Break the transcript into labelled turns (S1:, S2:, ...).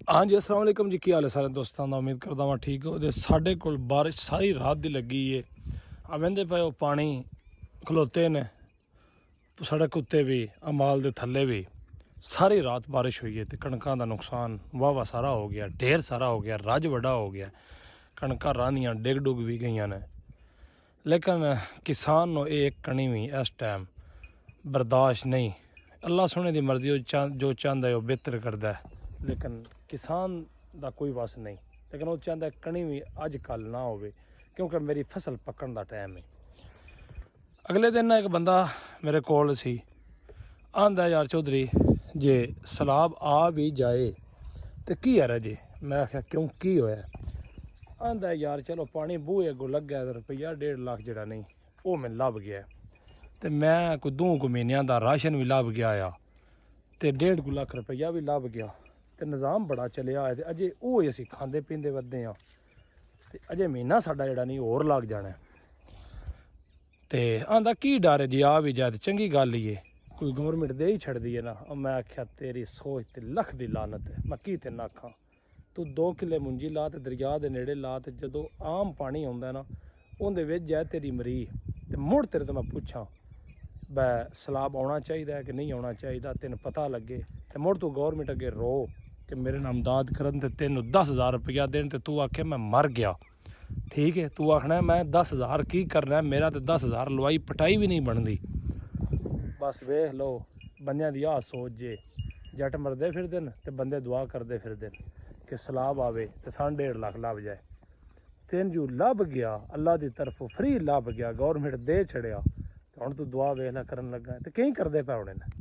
S1: हाँ जी, अस्सलाम वालेकुम जी। की हाल है सारे दोस्तों का? उम्मीद करता वा ठीक हो। ते साढ़े कोल बारिश सारी रात दी लगी है। आवेंदे पे पानी खलोते ने सड़क उत्ते भी, अमाल दे थल्ले भी। सारी रात बारिश हुई है तो कणकों का नुकसान वाह सारा हो गया, ढेर सारा हो गया, रज बड़ा हो गया। कणकां रांदियां डिग डुग भी गई ने, लेकिन किसान नो एक कणी भी इस टाइम बर्दाश्त नहीं। अल्लाह सोने की मर्जी जो चाहता है वह बेहतर करता है, लेकिन किसान का कोई वस नहीं। लेकिन वो चाहता है कणी भी अज कल ना हो, क्योंकि मेरी फसल पकन का टाइम है। अगले दिन एक बंदा मेरे कोल सी, आंदा यार चौधरी जे सैलाब आ भी जाए तो की है जे। मैं आख्या क्यों की होया? आंदा यार चलो पानी बूहे अगों लग गया तो रुपया 1.5 लाख जड़ा नहीं वो मैं लभ गया। तो मैं कोई 2 महीनों का राशन भी लभ गया आ, तो 1.5 लाख रुपया भी लभ गया। तो निज़ाम बड़ा चलिया है। अजे वो असी खाते पीते वधे हाँ, तो अजे महीना साडा जड़ा नहीं होर लग जाना। तो आंदा की डर है जी आ भी जाए तो चंगी गल ही है, कोई गौरमेंट दे ही छड़दी है ना। मैं आख्या तेरी सोच ते लख दी लानत है। मैं की तेन आखां, तू 2 किले मुंजी ला तो दरिया के नेड़े ला, तो जो आम पानी आंदा ना उहदे विच जाए तेरी मरी। तो मुड़ तेरे तो मैं पूछां बै सैलाब आना चाहिए कि नहीं आना चाहिए, तेन पता लगे। तो मुड़ तू गौरमेंट अगे रो कि मेरे नाम इमदाद करन ते तेन 10,000 रुपया देन, तो तू आखे मैं मर गया। ठीक है, तू आखना मैं 10,000 की करना है, मेरा तो 10,000 लवाई पटाई भी नहीं बनती। बस वेख लो बंदियां दी आ सोच जे। जट मरदे फिरदे न ते बंदे दुआ करते फिरदे न कि सैलाब आवे तो 1.5 लाख लभ जाए। तेन जू लभ गया अल्लाह की तरफों फ्री लभ गया, गौरमेंट दे छड़िया। तो हुण तू दुआ वेख लै करन लगा, तो कई करते पे होने।